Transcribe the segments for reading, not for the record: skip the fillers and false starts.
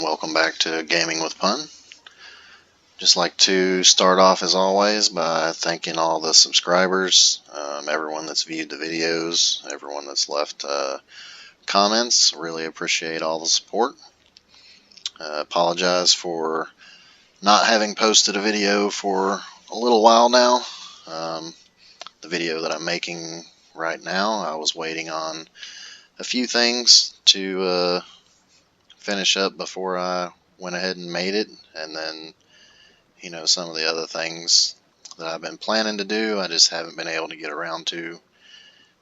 welcome back to Gaming with Pun. Just like to start off as always by thanking all the subscribers, everyone that's viewed the videos, everyone that's left comments. Really appreciate all the support. Apologize for not having posted a video for a little while now. The video that I'm making right now, I was waiting on a few things to finish up before I went ahead and made it, and then some of the other things that I've been planning to do I just haven't been able to get around to,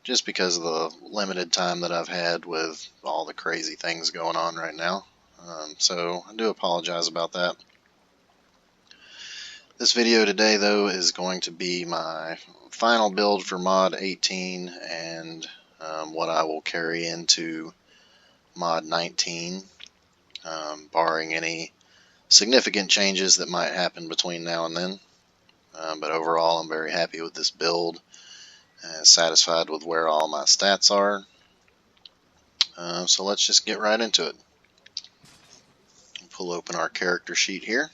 just because of the limited time that I've had with all the crazy things going on right now. So I do apologize about that. This video today though is going to be my final build for mod 18 and what I will carry into mod 19, barring any significant changes that might happen between now and then. But overall, I'm very happy with this build, satisfied with where all my stats are. So let's just get right into it. Pull open our character sheet here,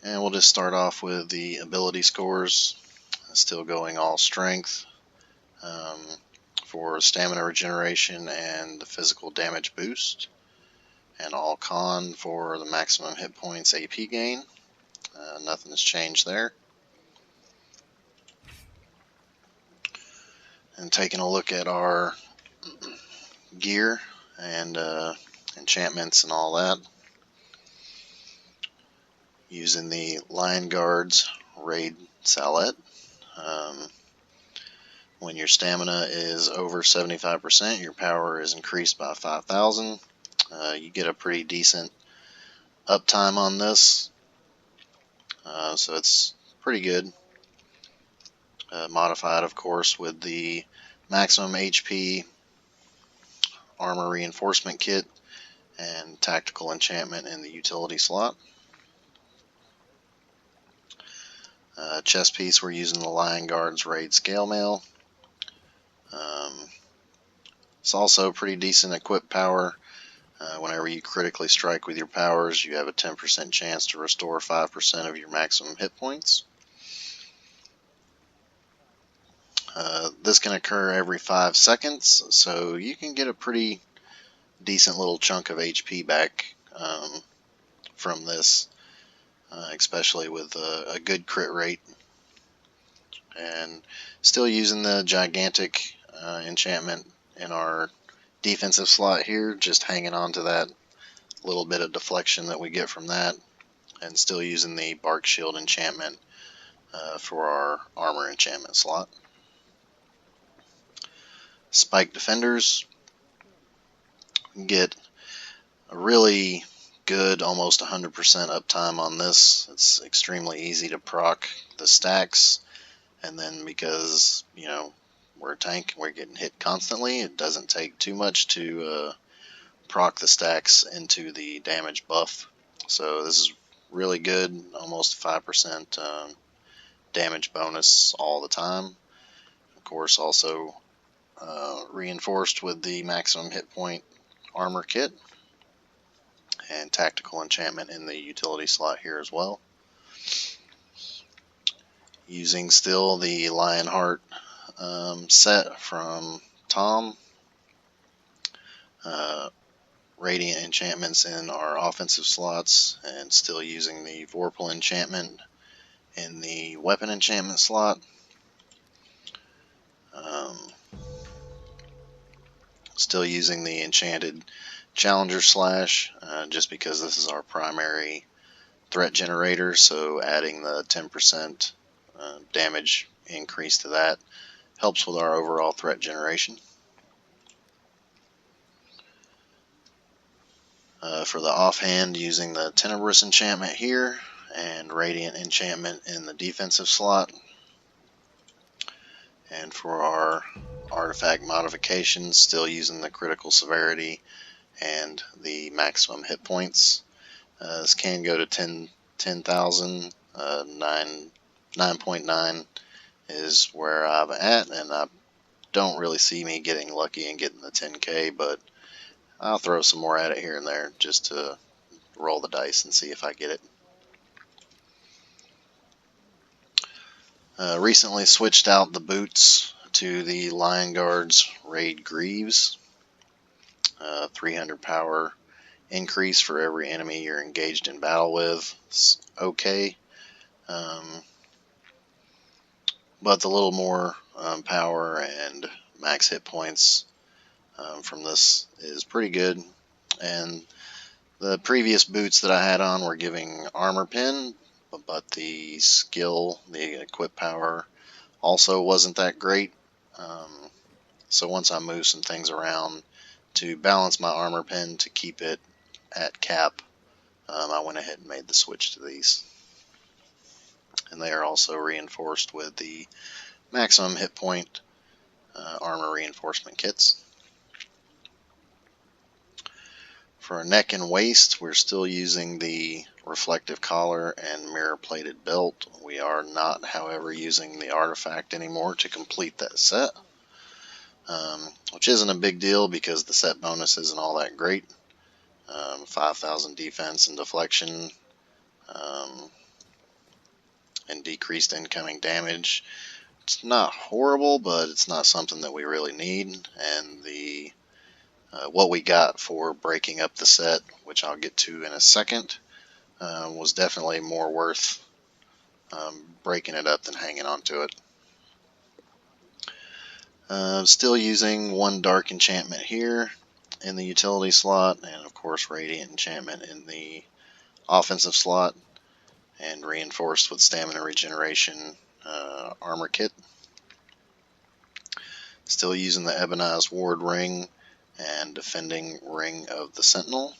and we'll just start off with the ability scores. Still going all strength for stamina regeneration and the physical damage boost, and all con for the maximum hit points AP gain. Nothing has changed there. And taking a look at our gear and enchantments and all that, using the Lion Guard's Raid Salette. When your stamina is over 75%, your power is increased by 5,000. You get a pretty decent uptime on this, so it's pretty good. Modified, of course, with the maximum HP armor reinforcement kit and tactical enchantment in the utility slot. Chest piece, we're using the Lion Guard's Raid Scale Mail. It's also pretty decent equip power. Whenever you critically strike with your powers, you have a 10% chance to restore 5% of your maximum hit points. This can occur every 5 seconds, so you can get a pretty decent little chunk of HP back from this, especially with a good crit rate. And still using the gigantic enchantment in our defensive slot here, just hanging on to that little bit of deflection that we get from that, and still using the bark shield enchantment for our armor enchantment slot. Spike defenders get a really good, almost 100% uptime on this. It's extremely easy to proc the stacks, and then because we're a tank, we're getting hit constantly, it doesn't take too much to proc the stacks into the damage buff. So this is really good, almost 5% damage bonus all the time. Of course, also reinforced with the maximum hit point armor kit and tactical enchantment in the utility slot here as well. Using still the Lionheart set from Tom. Radiant enchantments in our offensive slots, and still using the Vorpal enchantment in the weapon enchantment slot. Still using the enchanted Challenger Slash, just because this is our primary threat generator, so adding the 10% damage increase to that helps with our overall threat generation. For the offhand, using the Tenebrous enchantment here and Radiant enchantment in the defensive slot. And for our artifact modifications, still using the critical severity and the maximum hit points. This can go to 10,000. 9.9 is where I'm at, and I don't really see me getting lucky and getting the 10k, but I'll throw some more at it here and there just to roll the dice and see if I get it. Recently switched out the boots to the Lion Guard's Raid Greaves. 300 power increase for every enemy you're engaged in battle with. It's okay. But the little more power and max hit points from this is pretty good. And the previous boots that I had on were giving armor pin, but the skill, the equip power, also wasn't that great. So once I moved some things around to balance my armor pin to keep it at cap, I went ahead and made the switch to these. And they are also reinforced with the maximum hit point armor reinforcement kits. For our neck and waist, we're still using the reflective collar and mirror plated belt. We are not, however, using the artifact anymore to complete that set, which isn't a big deal because the set bonus isn't all that great. 5,000 defense and deflection, and decreased incoming damage. It's not horrible, but it's not something that we really need. And the what we got for breaking up the set, which I'll get to in a second, was definitely more worth breaking it up than hanging on to it. Still using one dark enchantment here in the utility slot, and of course radiant enchantment in the offensive slot, and reinforced with stamina regeneration armor kit. Still using the Ebonized Ward Ring and Defending Ring of the Sentinel,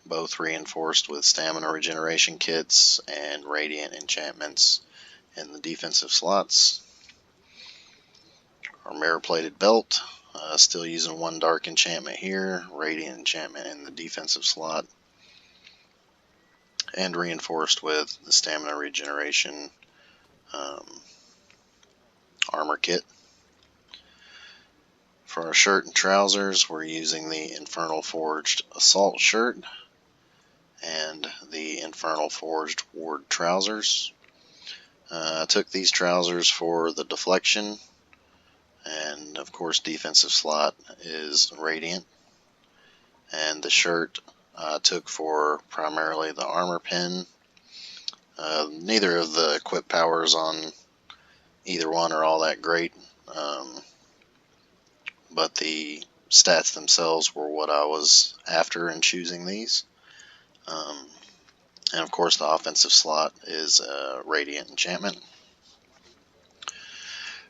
both reinforced with stamina regeneration kits and radiant enchantments in the defensive slots. Our mirror plated belt, still using one dark enchantment here, radiant enchantment in the defensive slot, and reinforced with the stamina regeneration armor kit. For our shirt and trousers, we're using the Infernal Forged Assault shirt and the Infernal Forged Ward trousers. I took these trousers for the deflection, and of course defensive slot is radiant, and the shirt I took for primarily the armor pin. Neither of the equip powers on either one are all that great, but the stats themselves were what I was after in choosing these. And of course the offensive slot is radiant enchantment.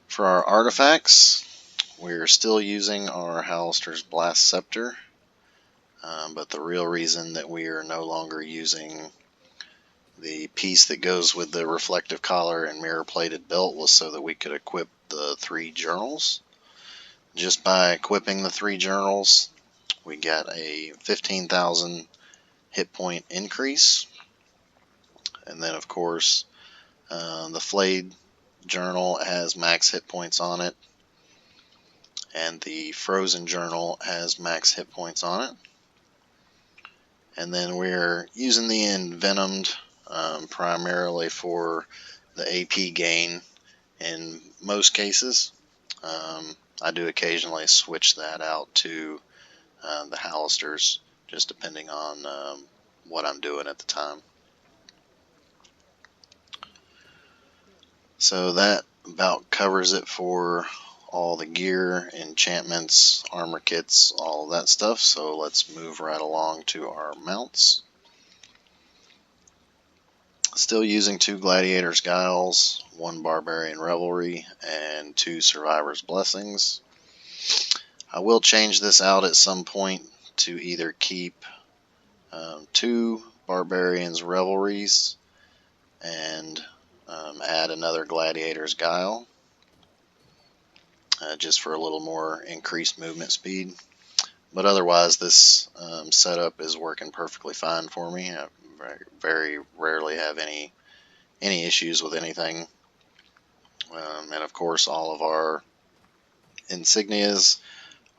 For our artifacts, we're still using our Halaster's Blast Scepter, but the real reason that we are no longer using the piece that goes with the reflective collar and mirror plated belt was so that we could equip the 3 journals. Just by equipping the 3 journals, we got a 15,000 hit point increase. And then of course the flayed journal has max hit points on it, and the frozen journal has max hit points on it. And then we're using the envenomed primarily for the AP gain in most cases. I do occasionally switch that out to the Halisters, just depending on what I'm doing at the time. So that about covers it for all the gear, enchantments, armor kits, all of that stuff. So let's move right along to our mounts. Still using 2 Gladiator's Guiles, 1 Barbarian Revelry, and 2 Survivor's Blessings. I will change this out at some point to either keep 2 Barbarian's Revelries and add another Gladiator's Guile, just for a little more increased movement speed. But otherwise, this setup is working perfectly fine for me. I very rarely have any issues with anything. And of course, all of our insignias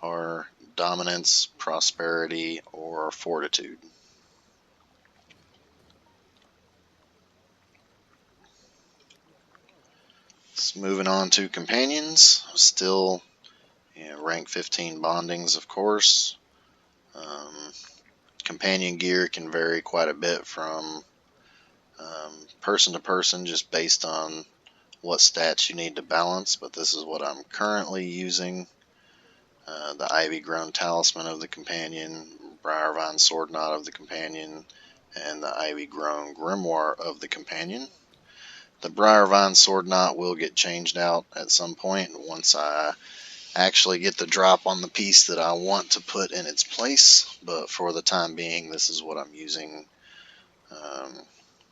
are dominance, prosperity, or fortitude. So moving on to companions, still rank 15 bondings, of course. Companion gear can vary quite a bit from person to person, just based on what stats you need to balance, but this is what I'm currently using. The Ivy Grown Talisman of the Companion, Briarvine Sword Knot of the Companion, and the Ivy Grown Grimoire of the Companion. The Briarvine Sword Knot will get changed out at some point once I actually get the drop on the piece that I want to put in its place, but for the time being, this is what I'm using.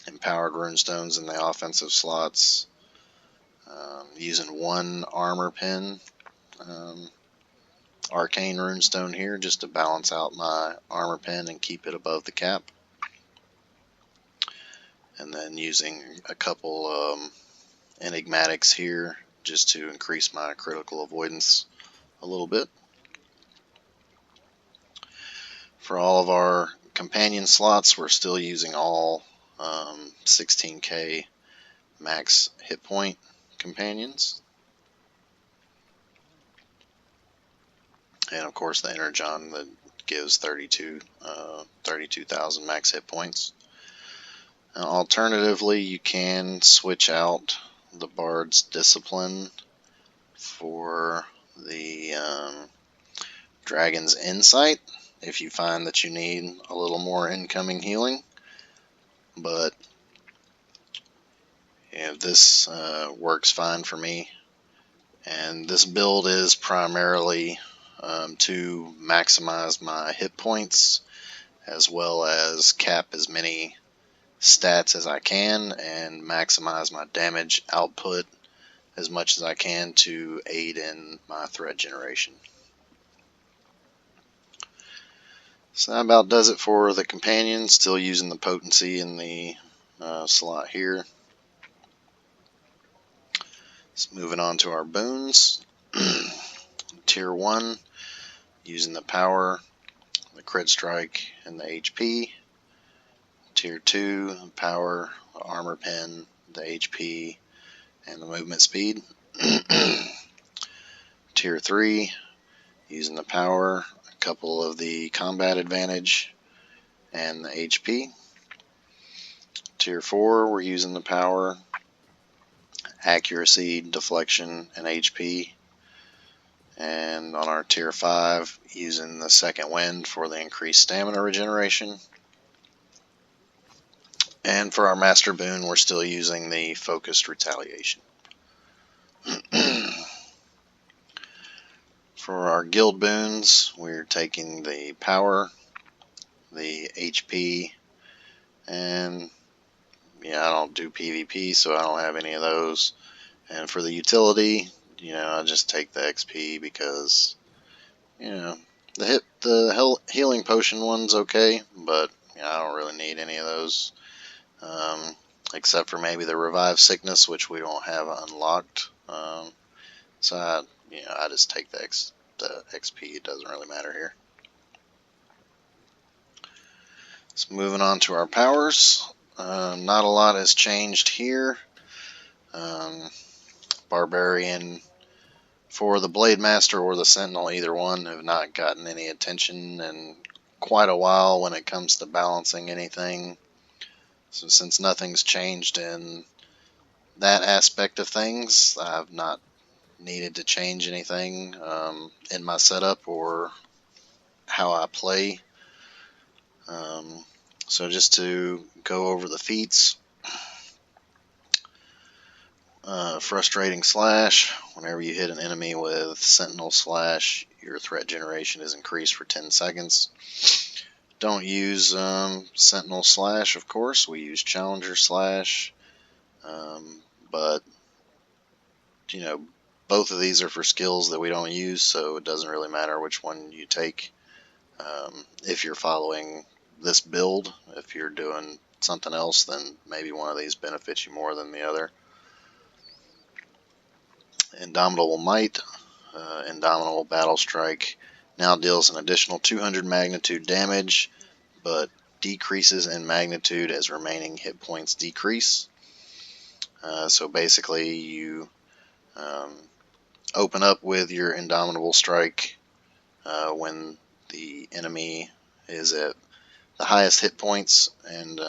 Empowered runestones in the offensive slots, using one armor pin, arcane runestone here just to balance out my armor pin and keep it above the cap, and then using a couple enigmatics here just to increase my critical avoidance a little bit. For all of our companion slots, we're still using all 16k max hit point companions. And of course the Energon that gives 32,000 max hit points. Alternatively, you can switch out the Bard's Discipline for the Dragon's Insight if you find that you need a little more incoming healing. But this works fine for me. And this build is primarily to maximize my hit points as well as cap as many stats as I can and maximize my damage output as much as I can to aid in my threat generation. So that about does it for the companion. Still using the potency in the slot here. So moving on to our boons. Tier 1, using the power, the crit strike, and the HP. Tier 2, power, the armor pen, the HP, and the movement speed. Tier 3, using the power, a couple of the combat advantage, and the HP. Tier 4, we're using the power, accuracy, deflection, and HP. And on our Tier 5, using the second wind for the increased stamina regeneration. And for our master boon, we're still using the focused retaliation. For our guild boons, we're taking the power, the HP, and I don't do PvP, so I don't have any of those. And for the utility, I just take the XP because, the healing potion one's okay, but I don't really need any of those, except for maybe the revive sickness, which we don't have unlocked. So I just take the XP. It doesn't really matter here. So moving on to our powers. Not a lot has changed here. Barbarian for the Blade Master or the Sentinel, either one, have not gotten any attention in quite a while when it comes to balancing anything. So since nothing's changed in that aspect of things, I've not needed to change anything in my setup or how I play. So just to go over the feats. Frustrating Slash. Whenever you hit an enemy with Sentinel Slash, your threat generation is increased for 10 seconds. Don't use Sentinel Slash, of course. We use Challenger Slash. But, both of these are for skills that we don't use, so it doesn't really matter which one you take. If you're following this build, if you're doing something else, then maybe one of these benefits you more than the other. Indomitable Might, Indomitable Battle Strike, Now deals an additional 200 magnitude damage, but decreases in magnitude as remaining hit points decrease. So basically you open up with your Indomitable Strike when the enemy is at the highest hit points, and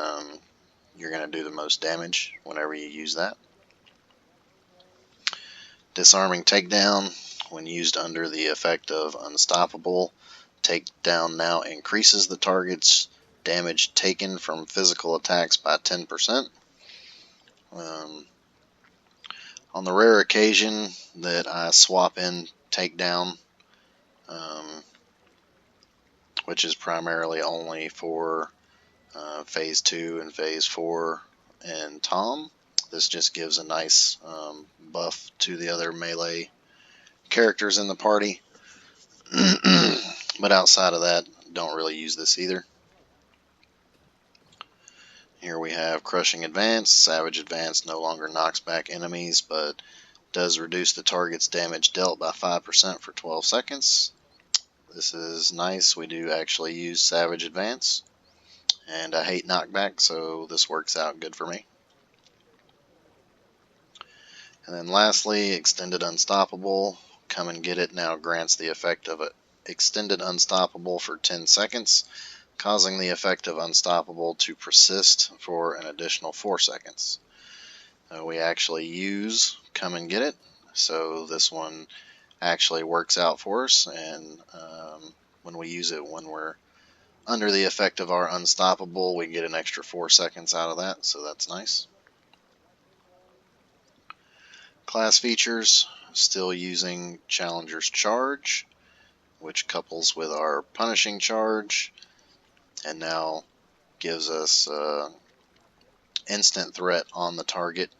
you're going to do the most damage whenever you use that. Disarming Takedown, when used under the effect of Unstoppable, Takedown now increases the target's damage taken from physical attacks by 10%. On the rare occasion that I swap in Takedown, which is primarily only for Phase 2 and Phase 4 and Tom, this just gives a nice buff to the other melee characters in the party. But outside of that, don't really use this either. Here we have Crushing Advance. Savage Advance no longer knocks back enemies, but does reduce the target's damage dealt by 5% for 12 seconds. This is nice. We do actually use Savage Advance, and I hate knockback, so this works out good for me. And then lastly, Extended Unstoppable. Come and Get It now grants the effect of Extended Unstoppable for 10 seconds, causing the effect of Unstoppable to persist for an additional 4 seconds. We actually use Come and Get It, so this one actually works out for us, and when we use it when we're under the effect of our Unstoppable, we get an extra 4 seconds out of that, so that's nice. Class features, still using Challenger's Charge, which couples with our Punishing Charge, and now gives us instant threat on the target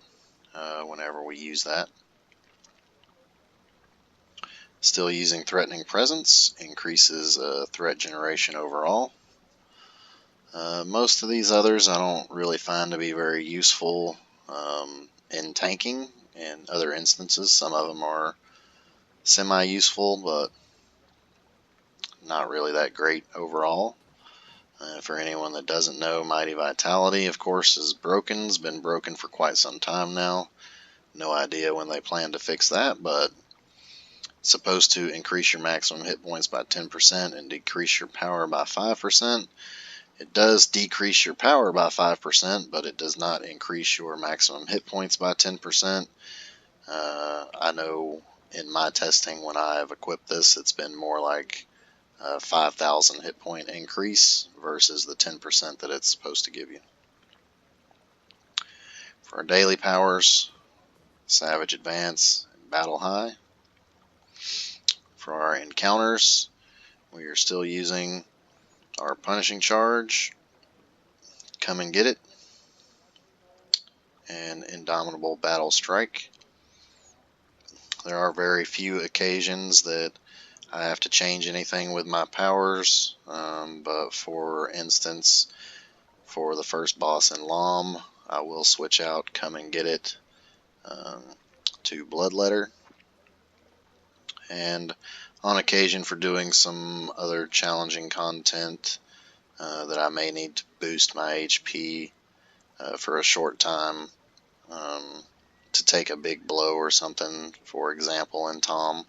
whenever we use that. Still using Threatening Presence, increases threat generation overall. Most of these others I don't really find to be very useful in tanking. In other instances, some of them are semi-useful, but not really that great overall. For anyone that doesn't know, Mighty Vitality, of course, is broken. It's been broken for quite some time now. No idea when they plan to fix that, but it's supposed to increase your maximum hit points by 10% and decrease your power by 5%. It does decrease your power by 5%, but it does not increase your maximum hit points by 10%. I know in my testing when I have equipped this, it's been more like 5,000 hit point increase versus the 10% that it's supposed to give you. For our daily powers, Savage Advance and Battle High. For our encounters, we are still using our Punishing Charge, Come and Get It, and Indomitable Battle Strike. There are very few occasions that I have to change anything with my powers, but for instance, for the first boss in LOM, I will switch out Come and Get It to Bloodletter, and on occasion for doing some other challenging content that I may need to boost my HP for a short time to take a big blow or something, for example in Tom,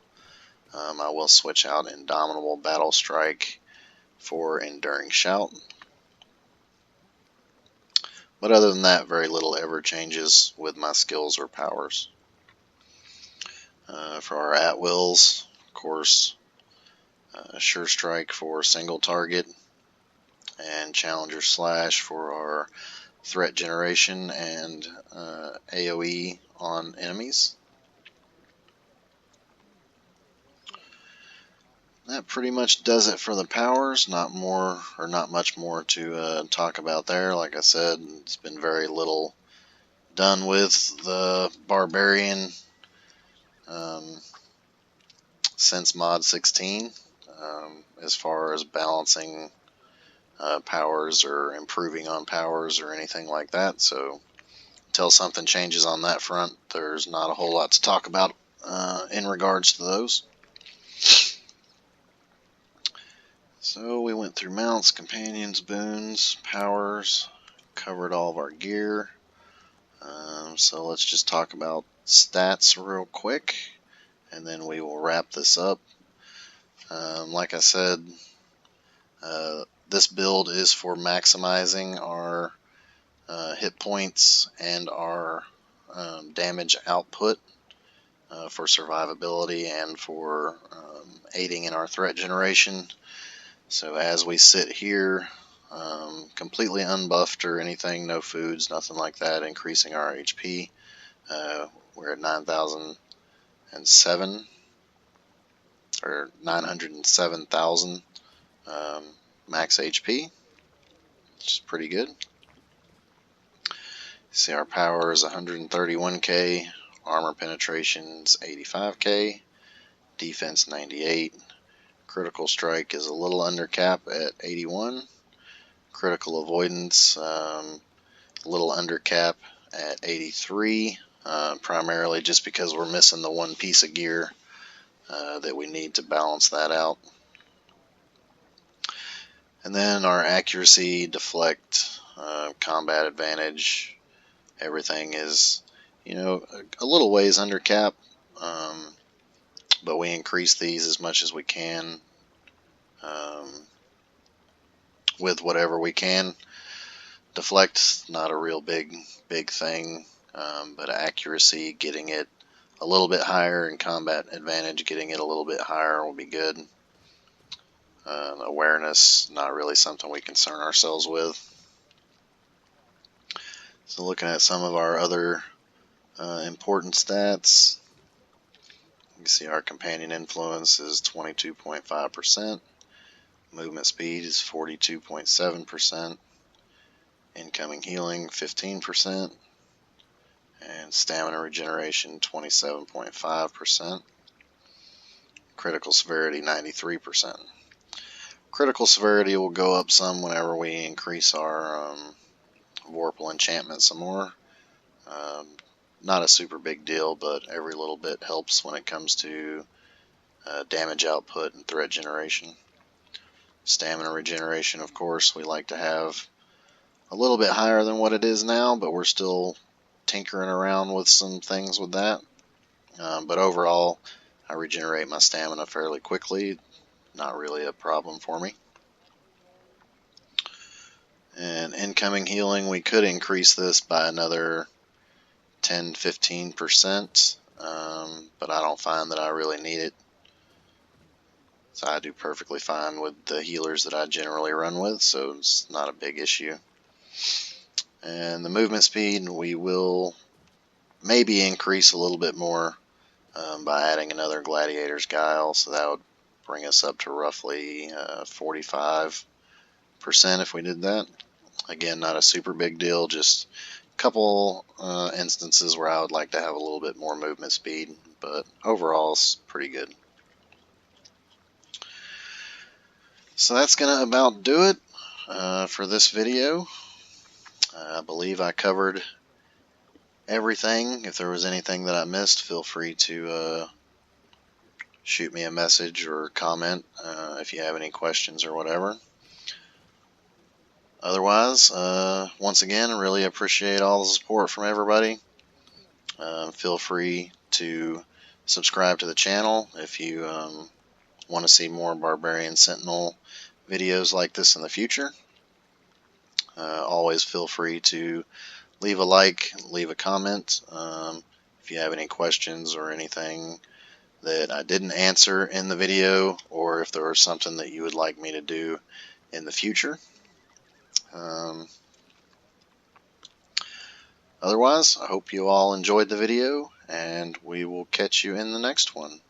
I will switch out Indomitable Battle Strike for Enduring Shout. But other than that, very little ever changes with my skills or powers. For our at-wills, of course, Sure Strike for single target, and Challenger Slash for our threat generation and AoE on enemies. That pretty much does it for the powers. Not much more to talk about there. Like I said, it's been very little done with the Barbarian since mod 16 as far as balancing powers or improving on powers or anything like that. So until something changes on that front, there's not a whole lot to talk about in regards to those. So we went through mounts, companions, boons, powers, covered all of our gear. So let's just talk about stats real quick, and then we will wrap this up. Like I said, this build is for maximizing our hit points and our damage output for survivability and for aiding in our threat generation. So as we sit here, completely unbuffed or anything, no foods, nothing like that, increasing our HP. We're at 9,007 or 907,000 max HP, which is pretty good. See, our power is 131k, armor penetration's 85k, defense 98, critical strike is a little under cap at 81, critical avoidance a little under cap at 83, primarily just because we're missing the one piece of gear that we need to balance that out. And then our accuracy, deflect, combat advantage, everything is, a little ways under cap, but we increase these as much as we can with whatever we can. Deflect's not a real big thing, but accuracy, getting it a little bit higher, and combat advantage, getting it a little bit higher will be good. Awareness, not really something we concern ourselves with. So looking at some of our other important stats, you can see our companion influence is 22.5%, movement speed is 42.7%, incoming healing 15%, and stamina regeneration 27.5%, critical severity 93%. Critical severity will go up some whenever we increase our Vorpal enchantment some more. Not a super big deal, but every little bit helps when it comes to damage output and threat generation. Stamina regeneration, of course, we like to have a little bit higher than what it is now, but we're still tinkering around with some things with that. But overall, I regenerate my stamina fairly quickly. Not really a problem for me. And incoming healing, we could increase this by another 10-15%, but I don't find that I really need it. So I do perfectly fine with the healers that I generally run with, so it's not a big issue. And the movement speed, we will maybe increase a little bit more by adding another Gladiator's Guile, so that would bring us up to roughly 45% if we did that. Again, not a super big deal, just a couple instances where I would like to have a little bit more movement speed, but overall it's pretty good. So that's going to about do it for this video. I believe I covered everything. If there was anything that I missed, feel free to shoot me a message or comment if you have any questions or whatever. Otherwise, once again, really appreciate all the support from everybody. Feel free to subscribe to the channel if you want to see more Barbarian Sentinel videos like this in the future. Always feel free to leave a like, leave a comment if you have any questions or anything that I didn't answer in the video, or if there was something that you would like me to do in the future. Otherwise, I hope you all enjoyed the video, and we will catch you in the next one.